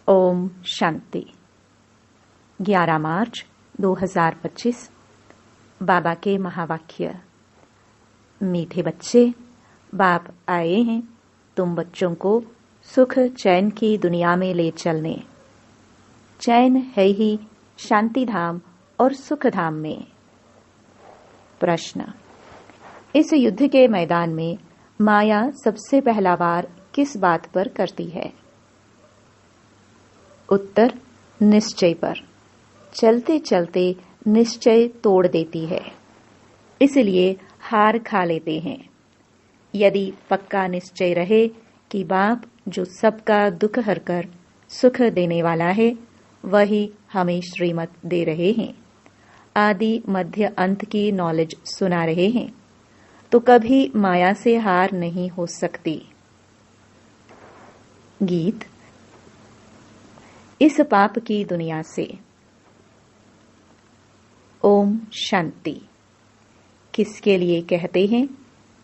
ओम शांति। 11 मार्च 2025। बाबा के महावाक्य। मीठे बच्चे, बाप आए हैं तुम बच्चों को सुख चैन की दुनिया में ले चलने। चैन है ही शांति धाम और सुख धाम में। प्रश्न: इस युद्ध के मैदान में माया सबसे पहला वार किस बात पर करती है? उत्तर: निश्चय पर। चलते चलते निश्चय तोड़ देती है, इसलिए हार खा लेते हैं। यदि पक्का निश्चय रहे कि बाप जो सबका दुख हरकर सुख देने वाला है, वही हमें श्रीमत दे रहे हैं, आदि मध्य अंत की नॉलेज सुना रहे हैं, तो कभी माया से हार नहीं हो सकती। गीत। इस पाप की दुनिया से। ओम शांति। किसके लिए कहते हैं?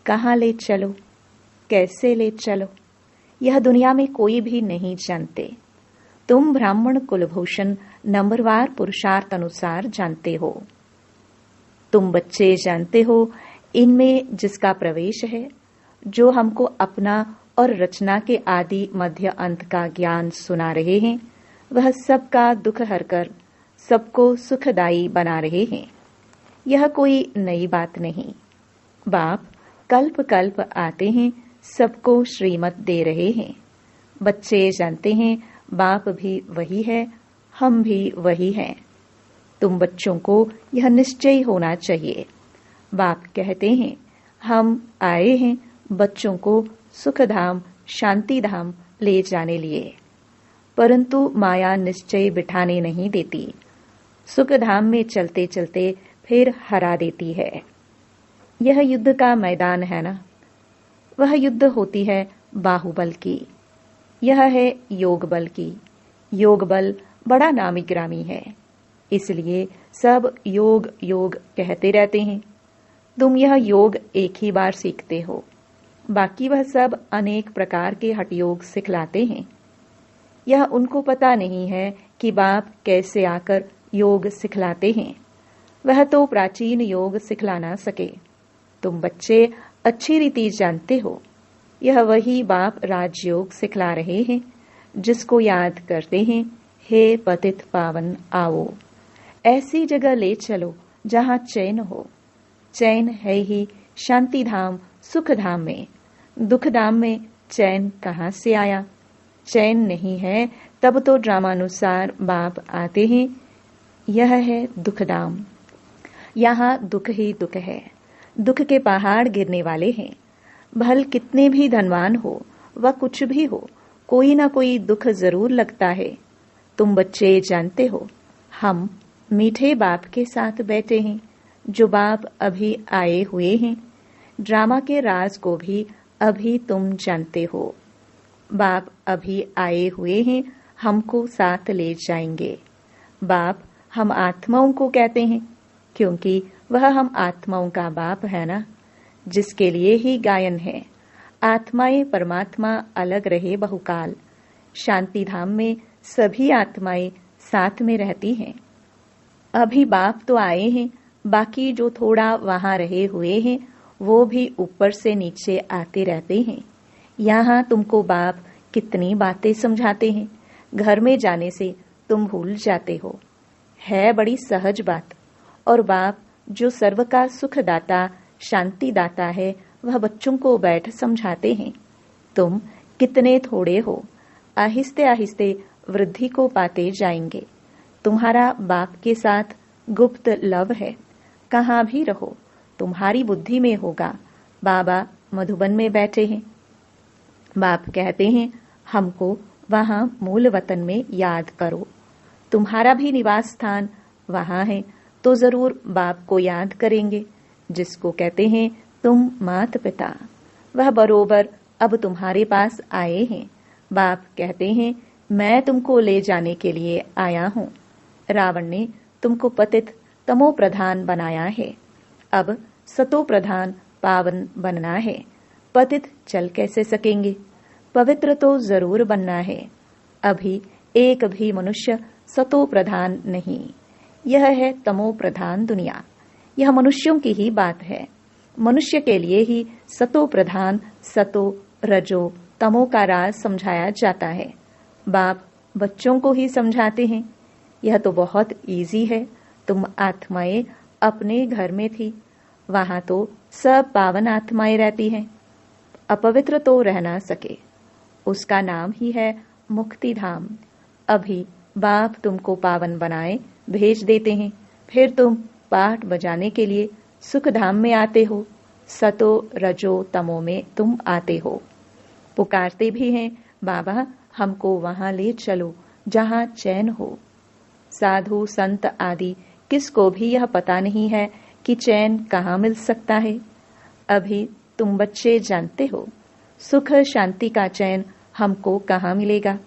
कहाँ ले चलो, कैसे ले चलो, यह दुनिया में कोई भी नहीं जानते। तुम ब्राह्मण कुलभूषण नंबरवार पुरुषार्थ अनुसार जानते हो। तुम बच्चे जानते हो, इनमें जिसका प्रवेश है, जो हमको अपना और रचना के आदि मध्य अंत का ज्ञान सुना रहे हैं, वह सबका दुख हरकर सबको सुखदायी बना रहे हैं। यह कोई नई बात नहीं। बाप कल्प कल्प आते हैं, सबको श्रीमत दे रहे हैं। बच्चे जानते हैं बाप भी वही है, हम भी वही हैं। तुम बच्चों को यह निश्चय होना चाहिए। बाप कहते हैं हम आए हैं बच्चों को सुखधाम शांति धाम ले जाने लिए, परंतु माया निश्चय बिठाने नहीं देती। सुख धाम में चलते चलते फिर हरा देती है। यह युद्ध का मैदान है ना। वह युद्ध होती है बाहुबल की, यह है योग बल की। योग बल बड़ा नामी ग्रामी है, इसलिए सब योग योग कहते रहते हैं। तुम यह योग एक ही बार सीखते हो, बाकी वह सब अनेक प्रकार के हठयोग सिखलाते हैं। यह उनको पता नहीं है कि बाप कैसे आकर योग सिखलाते हैं। वह तो प्राचीन योग सिखला ना सके। तुम बच्चे अच्छी रीति जानते हो, यह वही बाप राजयोग सिखला रहे हैं, जिसको याद करते हैं, हे पतित पावन आओ, ऐसी जगह ले चलो जहां चैन हो। चैन है ही शांति धाम सुख धाम में। दुख धाम में चैन कहाँ से आया? चैन नहीं है तब तो ड्रामानुसार बाप आते हैं। यह है दुख धाम। यहाँ दुख ही दुख है। दुख के पहाड़ गिरने वाले हैं। भल कितने भी धनवान हो व कुछ भी हो, कोई ना कोई दुख जरूर लगता है। तुम बच्चे जानते हो, हम मीठे बाप के साथ बैठे हैं, जो बाप अभी आए हुए हैं। ड्रामा के राज को भी अभी तुम जानते हो। बाप अभी आए हुए हैं, हमको साथ ले जाएंगे। बाप हम आत्माओं को कहते हैं, क्योंकि वह हम आत्माओं का बाप है ना, जिसके लिए ही गायन है। आत्माएं परमात्मा अलग रहे बहुकाल। शांति धाम में सभी आत्माएं साथ में रहती हैं। अभी बाप तो आए हैं, बाकी जो थोड़ा वहां रहे हुए हैं, वो भी ऊपर से नीचे आते रहते हैं। यहाँ तुमको बाप कितनी बातें समझाते हैं, घर में जाने से तुम भूल जाते हो। है बड़ी सहज बात। और बाप जो सर्व का सुख दाता शांति दाता है, वह बच्चों को बैठ समझाते हैं। तुम कितने थोड़े हो, आहिस्ते आहिस्ते वृद्धि को पाते जाएंगे। तुम्हारा बाप के साथ गुप्त लव है। कहाँ भी रहो, तुम्हारी बुद्धि में होगा बाबा मधुबन में बैठे हैं। बाप कहते हैं हमको वहां मूल वतन में याद करो। तुम्हारा भी निवास स्थान वहां है, तो जरूर बाप को याद करेंगे, जिसको कहते हैं तुम मात पिता। वह बरोबर अब तुम्हारे पास आए हैं। बाप कहते हैं मैं तुमको ले जाने के लिए आया हूँ। रावण ने तुमको पतित तमो प्रधान बनाया है, अब सतो प्रधान पावन बनना है। पतित चल कैसे सकेंगे? पवित्र तो जरूर बनना है। अभी एक भी मनुष्य सतो प्रधान नहीं। यह है तमो प्रधान दुनिया। यह मनुष्यों की ही बात है। मनुष्य के लिए ही सतो प्रधान, सतो, रजो, तमो का राज समझाया जाता है। बाप बच्चों को ही समझाते हैं, यह तो बहुत इजी है। तुम आत्माएं अपने घर में थी, वहां तो सब पावन आत्माएं रहती हैं। अपवित्र तो रह ना सके, उसका नाम ही है मुक्ति धाम। अभी बाप तुमको पावन बनाए भेज देते हैं, फिर तुम पाठ बजाने के लिए सुख धाम में आते हो। सतो रजो तमो में तुम आते हो। पुकारते भी हैं, बाबा हमको वहां ले चलो जहां चैन हो। साधु संत आदि किसको भी यह पता नहीं है कि चैन कहाँ मिल सकता है। अभी तुम बच्चे जानते हो, सुख शांति का चैन हमको कहाँ मिलेगा।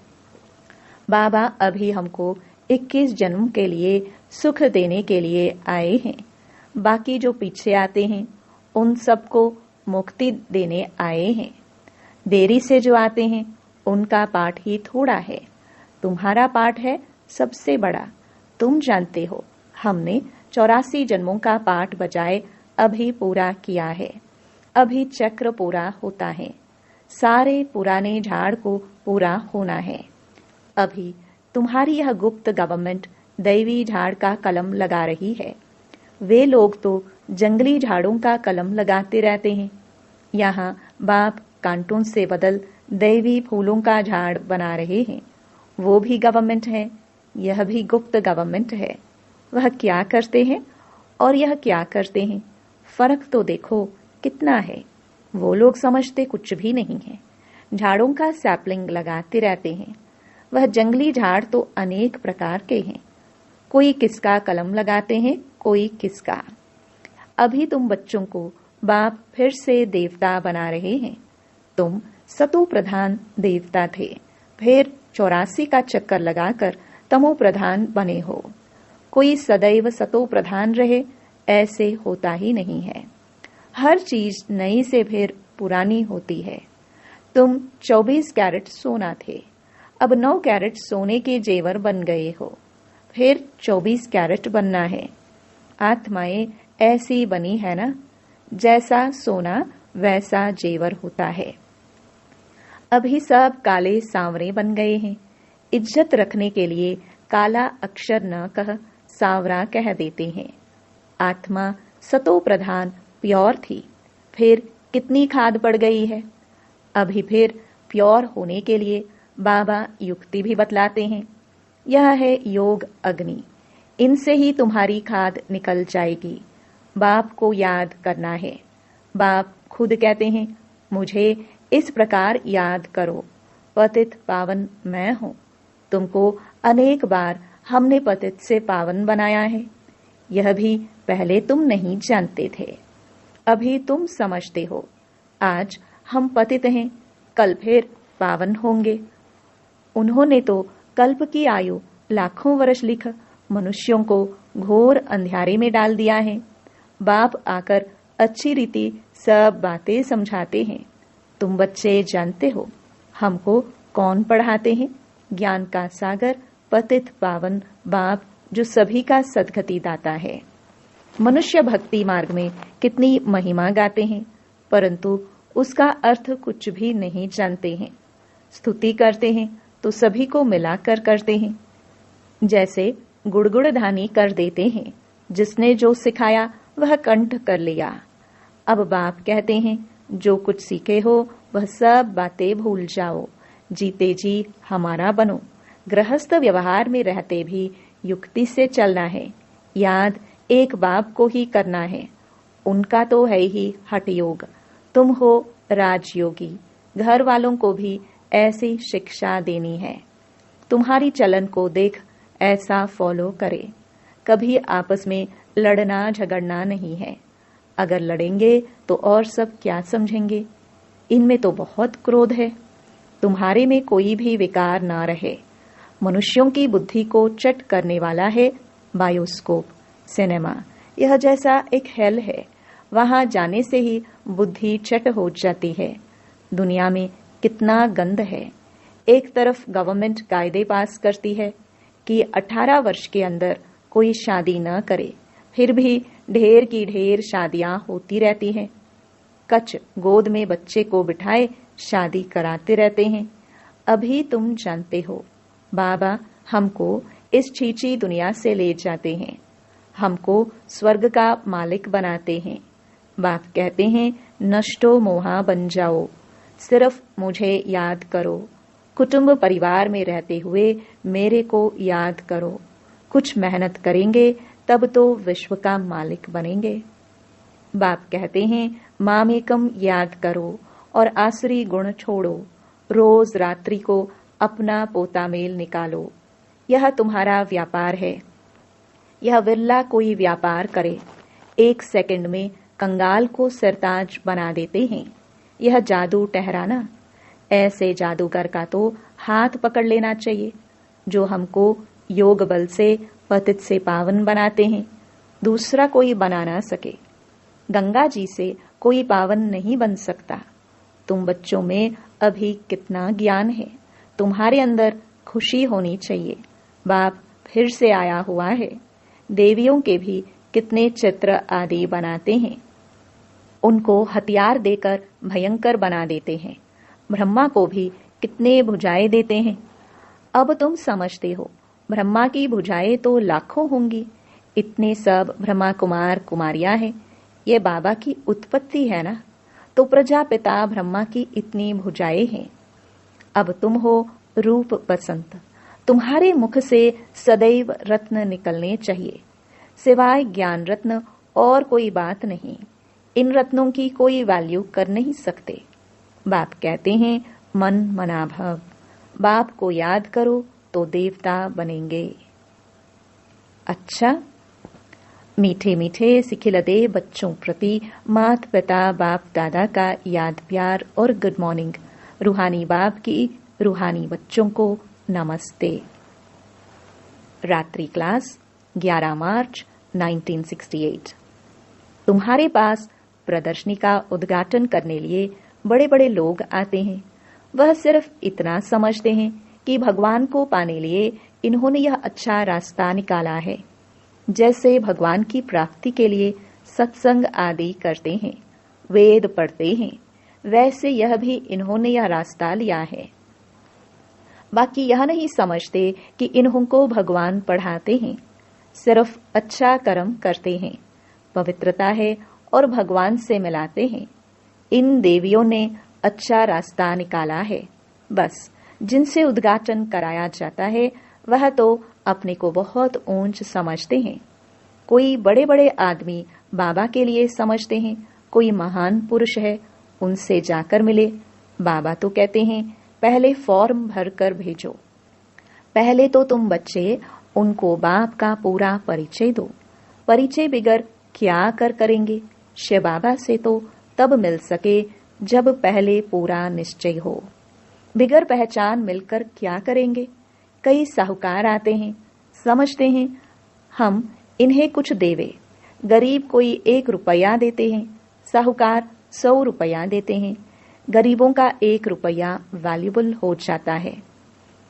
बाबा अभी हमको 21 जन्म के लिए सुख देने के लिए आए हैं। बाकी जो पीछे आते हैं उन सबको मुक्ति देने आए हैं। देरी से जो आते हैं उनका पाठ ही थोड़ा है, तुम्हारा पाठ है सबसे बड़ा। तुम जानते हो हमने 84 जन्मों का पाठ बजाए अभी पूरा किया है। अभी चक्र पूरा होता है, सारे पुराने झाड़ को पूरा होना है। अभी तुम्हारी यह गुप्त गवर्नमेंट दैवी झाड़ का कलम लगा रही है। वे लोग तो जंगली झाड़ों का कलम लगाते रहते हैं। यहाँ बाप कांटों से बदल दैवी फूलों का झाड़ बना रहे हैं। वो भी गवर्नमेंट है, यह भी गुप्त गवर्नमेंट है। वह क्या करते हैं और यह क्या करते हैं, फर्क तो देखो कितना है। वो लोग समझते कुछ भी नहीं है, झाड़ों का सैपलिंग लगाते रहते हैं। वह जंगली झाड़ तो अनेक प्रकार के हैं, कोई किसका कलम लगाते हैं, कोई किसका। अभी तुम बच्चों को बाप फिर से देवता बना रहे हैं। तुम सतो प्रधान देवता थे, फिर 84 का चक्कर लगाकर तमो प्रधान बने हो। कोई सदैव सतो प्रधान रहे ऐसे होता ही नहीं है। हर चीज नई से फिर पुरानी होती है। तुम 24 कैरेट सोना थे, अब 9 कैरेट सोने के जेवर बन गए हो, फिर 24 कैरेट बनना है। आत्माएं ऐसी बनी है ना, जैसा सोना वैसा जेवर होता है। अभी सब काले सांवरे बन गए हैं। इज्जत रखने के लिए काला अक्षर न कह सांवरा कह देते हैं। आत्मा सतो प्रधान प्योर थी, फिर कितनी खाद पड़ गई है। अभी फिर प्योर होने के लिए बाबा युक्ति भी बतलाते हैं। यह है योग अग्नि, इनसे ही तुम्हारी खाद निकल जाएगी। बाप को याद करना है। बाप खुद कहते हैं, मुझे इस प्रकार याद करो, पतित पावन मैं हूं। तुमको अनेक बार हमने पतित से पावन बनाया है, यह भी पहले तुम नहीं जानते थे, अभी तुम समझते हो। आज हम पतित हैं, कल फिर पावन होंगे। उन्होंने तो कल्प की आयु लाखों वर्ष लिख मनुष्यों को घोर अंधियारे में डाल दिया है। बाप आकर अच्छी रीति सब बातें समझाते हैं। तुम बच्चे जानते हो हमको कौन पढ़ाते हैं। ज्ञान का सागर पतित पावन बाप, जो सभी का सद्गति दाता है। मनुष्य भक्ति मार्ग में कितनी महिमा गाते हैं, परंतु उसका अर्थ कुछ भी नहीं जानते हैं। स्तुति करते हैं तो सभी को मिलाकर करते हैं, जैसे गुड़गुड़ धानी कर देते हैं। जिसने जो सिखाया वह कंठ कर लिया। अब बाप कहते हैं, जो कुछ सीखे हो वह सब बातें भूल जाओ, जीते जी हमारा बनो। गृहस्थ व्यवहार में रहते भी युक्ति से चलना है। याद एक बाप को ही करना है, उनका तो है ही हठ योग। तुम हो राजयोगी, घर वालों को भी ऐसी शिक्षा देनी है। तुम्हारी चलन को देख ऐसा फॉलो करे। कभी आपस में लड़ना झगड़ना नहीं है। अगर लड़ेंगे तो और सब क्या समझेंगे। इनमें तो बहुत क्रोध है। तुम्हारे में कोई भी विकार ना रहे। मनुष्यों की बुद्धि को चट करने वाला है बायोस्कोप, सिनेमा। यह जैसा एक हेल है, वहां जाने से ही बुद्धि चट हो जाती है। दुनिया में कितना गंद है, एक तरफ गवर्नमेंट कायदे पास करती है कि 18 वर्ष के अंदर कोई शादी न करे, फिर भी ढेर की ढेर शादियां होती रहती हैं। कच गोद में बच्चे को बिठाए शादी कराते रहते हैं। अभी तुम जानते हो, बाबा हमको इस छींची दुनिया से ले जाते हैं, हमको स्वर्ग का मालिक बनाते हैं। बाप कहते हैं, नष्टो मोहा बन जाओ, सिर्फ मुझे याद करो। कुटुंब परिवार में रहते हुए मेरे को याद करो। कुछ मेहनत करेंगे तब तो विश्व का मालिक बनेंगे। बाप कहते हैं, मामेकम याद करो और आसुरी गुण छोड़ो। रोज रात्रि को अपना पोता मेल निकालो। यह तुम्हारा व्यापार है। यह विरला कोई व्यापार करे। 1 सेकंड में कंगाल को सरताज बना देते हैं। यह जादू ठहराना। ऐसे जादूगर का तो हाथ पकड़ लेना चाहिए, जो हमको योग बल से पतित से पावन बनाते हैं। दूसरा कोई बना ना सके। गंगा जी से कोई पावन नहीं बन सकता। तुम बच्चों में अभी कितना ज्ञान है। तुम्हारे अंदर खुशी होनी चाहिए। बाप फिर से आया हुआ है। देवियों के भी कितने चित्र आदि बनाते हैं। उनको हथियार देकर भयंकर बना देते हैं। ब्रह्मा को भी कितने भुजाएं देते हैं। अब तुम समझते हो, ब्रह्मा की भुजाएं तो लाखों होंगी। इतने सब ब्रह्मा कुमार कुमारियां हैं। ये बाबा की उत्पत्ति है ना। तो प्रजापिता ब्रह्मा की इतनी भुजाएं हैं। अब तुम हो रूप बसंत। तुम्हारे मुख से सदैव रत्न निकलने चाहिए। सिवाय ज्ञान रत्न और कोई बात नहीं। इन रत्नों की कोई वैल्यू कर नहीं सकते। बाप कहते हैं, मन मना भव। बाप को याद करो तो देवता बनेंगे। अच्छा, मीठे मीठे सिखिलते बच्चों प्रति माता पिता बाप दादा का याद प्यार और गुड मॉर्निंग। रूहानी बाप की रूहानी बच्चों को नमस्ते। रात्रि क्लास 11 मार्च 1968। तुम्हारे पास प्रदर्शनी का उद्घाटन करने लिए बड़े बड़े लोग आते हैं। वह सिर्फ इतना समझते हैं कि भगवान को पाने लिए इन्होंने यह अच्छा रास्ता निकाला है। जैसे भगवान की प्राप्ति के लिए सत्संग आदि करते हैं, वेद पढ़ते हैं, वैसे यह भी इन्होंने यह रास्ता लिया है। बाकी यह नहीं समझते कि इन्हों को भगवान पढ़ाते हैं। सिर्फ अच्छा कर्म करते हैं, पवित्रता है और भगवान से मिलाते हैं। इन देवियों ने अच्छा रास्ता निकाला है। बस जिनसे उद्घाटन कराया जाता है वह तो अपने को बहुत ऊंच समझते हैं। कोई बड़े बड़े आदमी बाबा के लिए समझते हैं, कोई महान पुरुष है, उनसे जाकर मिले। बाबा तो कहते हैं, पहले फॉर्म भर कर भेजो। पहले तो तुम बच्चे उनको बाप का पूरा परिचय दो। परिचय बिगर क्या करेंगे। शिव बाबा से तो तब मिल सके जब पहले पूरा निश्चय हो। बिगर पहचान मिलकर क्या करेंगे। कई साहूकार आते हैं, समझते हैं हम इन्हें कुछ देवे। गरीब कोई 1 रुपया देते हैं, साहूकार 100 रुपया देते हैं। गरीबों का 1 रुपया वैल्यूबल हो जाता है।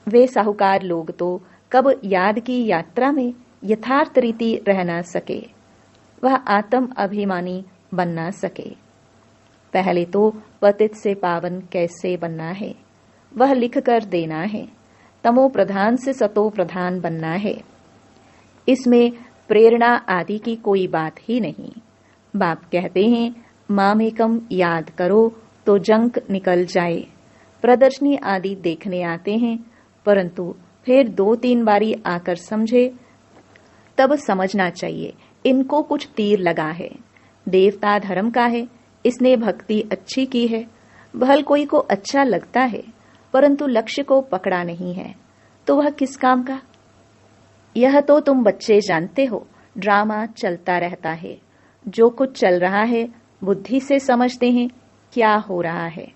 वे साहूकार लोग तो कब याद की यात्रा में यथार्थ रीति रह ना सके। वह आत्म अभिमानी बन ना सके। पहले तो पतित से पावन कैसे बनना है, वह लिख कर देना है। तमो प्रधान से सतो प्रधान बनना है। इसमें प्रेरणा आदि की कोई बात ही नहीं। बाप कहते हैं, मामेकम याद करो तो जंक निकल जाए। प्रदर्शनी आदि देखने आते हैं, परंतु फिर 2-3 बारी आकर समझे तब समझना चाहिए इनको कुछ तीर लगा है। देवता धर्म का है, इसने भक्ति अच्छी की है। भल कोई को अच्छा लगता है, परंतु लक्ष्य को पकड़ा नहीं है, तो वह किस काम का। यह तो तुम बच्चे जानते हो, ड्रामा चलता रहता है। जो कुछ चल रहा है बुद्धि से समझते हैं क्या हो रहा है।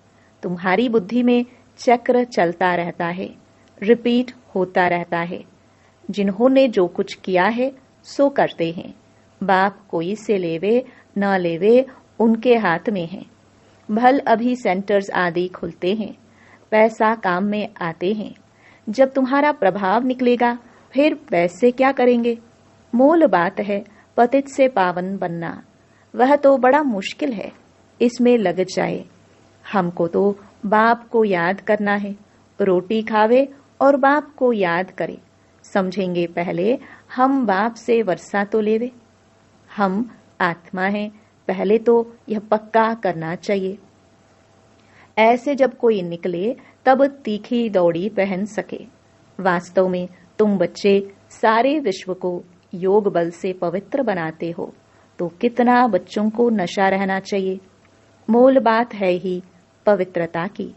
तुम्हारी बुद्धि में चक्र चलता रहता है, रिपीट होता रहता है। जिन्होंने जो कुछ किया है सो करते हैं। बाप कोई से लेवे न लेवे उनके हाथ में है। भल अभी सेंटर्स आदि खुलते हैं, पैसा काम में आते हैं। जब तुम्हारा प्रभाव निकलेगा फिर पैसे क्या करेंगे? मूल बात है पतित से पावन बनना। वह तो बड़ा मुश्किल है, इसमें लग जाए। हमको तो बाप को याद करना है। रोटी खावे और बाप को याद करे। समझेंगे पहले हम बाप से वर्षा तो लेवे। हम आत्मा हैं, पहले तो यह पक्का करना चाहिए। ऐसे जब कोई निकले तब तीखी दौड़ी पहन सके। वास्तव में तुम बच्चे सारे विश्व को योग बल से पवित्र बनाते हो, तो कितना बच्चों को नशा रहना चाहिए। मूल बात है ही पवित्रता की।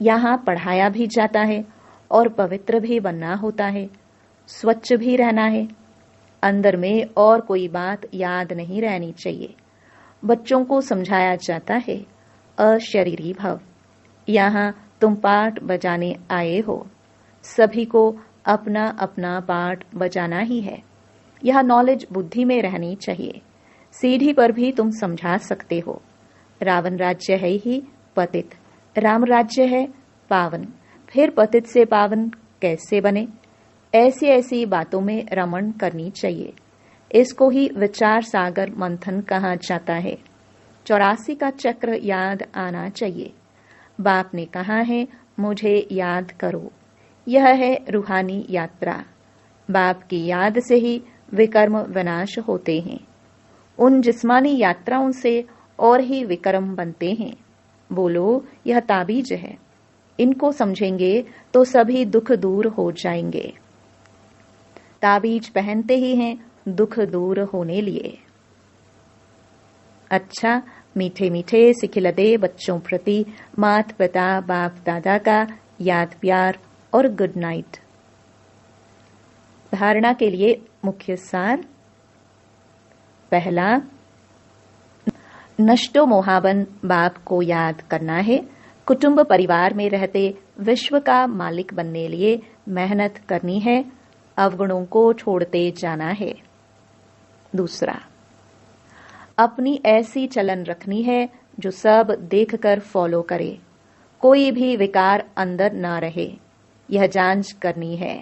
यहाँ पढ़ाया भी जाता है और पवित्र भी बनना होता है, स्वच्छ भी रहना है। अंदर में और कोई बात याद नहीं रहनी चाहिए। बच्चों को समझाया जाता है अशरीरी भव। यहाँ तुम पाठ बजाने आए हो, सभी को अपना अपना पाठ बजाना ही है। यह नॉलेज बुद्धि में रहनी चाहिए। सीढ़ी पर भी तुम समझा सकते हो। रावण राज्य है ही पतित, राम राज्य है पावन। फिर पतित से पावन कैसे बने? ऐसी ऐसी बातों में रमण करनी चाहिए। इसको ही विचार सागर मंथन कहा जाता है। 84 का चक्र याद आना चाहिए। बाप ने कहा है मुझे याद करो। यह है रूहानी यात्रा। बाप की याद से ही विकर्म विनाश होते हैं। उन जिस्मानी यात्राओं से और ही विकर्म बनते हैं। बोलो यह ताबीज है, इनको समझेंगे तो सभी दुख दूर हो जाएंगे। ताबीज पहनते ही हैं दुख दूर होने लिए। अच्छा, मीठे मीठे सिखिलदे बच्चों प्रति मात पिता बाप दादा का याद प्यार और गुड नाइट। धारणा के लिए मुख्य सार। पहला, नष्टो मोहाबन बाप को याद करना है। कुटुंब परिवार में रहते विश्व का मालिक बनने लिए मेहनत करनी है। अवगुणों को छोड़ते जाना है। दूसरा, अपनी ऐसी चलन रखनी है जो सब देखकर फॉलो करे। कोई भी विकार अंदर ना रहे, यह जांच करनी है।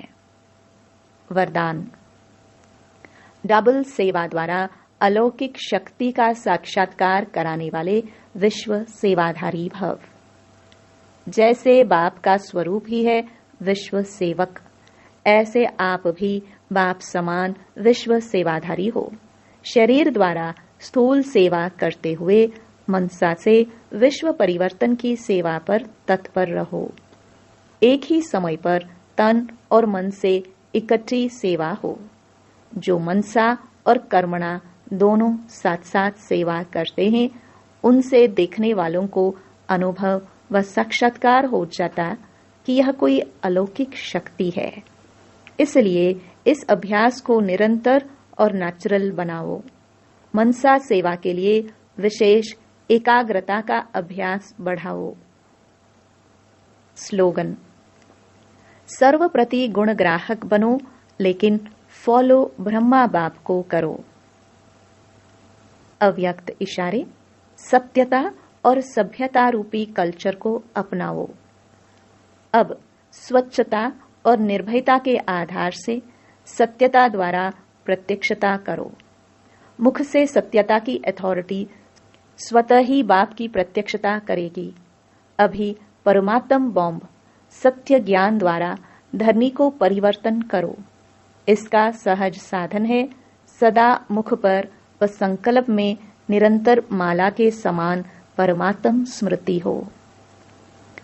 वरदान, डबल सेवा द्वारा अलौकिक शक्ति का साक्षात्कार कराने वाले विश्व सेवाधारी भव। जैसे बाप का स्वरूप ही है विश्व सेवक, ऐसे आप भी बाप समान विश्व सेवाधारी हो। शरीर द्वारा स्थूल सेवा करते हुए मनसा से विश्व परिवर्तन की सेवा पर तत्पर रहो। एक ही समय पर तन और मन से इकट्ठी सेवा हो। जो मनसा और कर्मणा दोनों साथ साथ सेवा करते हैं, उनसे देखने वालों को अनुभव व साक्षात्कार हो जाता कि यह कोई अलौकिक शक्ति है। इसलिए इस अभ्यास को निरंतर और नेचुरल बनाओ। मनसा सेवा के लिए विशेष एकाग्रता का अभ्यास बढ़ाओ। स्लोगन, सर्वप्रति गुण ग्राहक बनो, लेकिन फॉलो ब्रह्मा बाप को करो। अव्यक्त इशारे, सत्यता और सभ्यता रूपी कल्चर को अपनाओ। अब स्वच्छता और निर्भयता के आधार से सत्यता द्वारा प्रत्यक्षता करो। मुख से सत्यता की अथॉरिटी स्वतः ही बाप की प्रत्यक्षता करेगी। अभी परमात्म बॉम्ब सत्य ज्ञान द्वारा धरनी को परिवर्तन करो। इसका सहज साधन है सदा मुख पर व संकल्प में निरंतर माला के समान परमात्म स्मृति हो।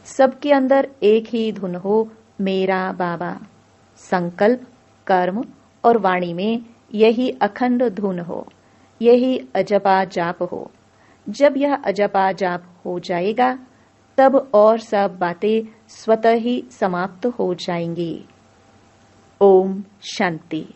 सबके अंदर एक ही धुन हो, मेरा बाबा। संकल्प, कर्म और वाणी में यही अखंड धुन हो, यही अजपा जाप हो। जब यह अजपा जाप हो जाएगा तब और सब बातें स्वतः ही समाप्त हो जाएंगी। ओम शांति।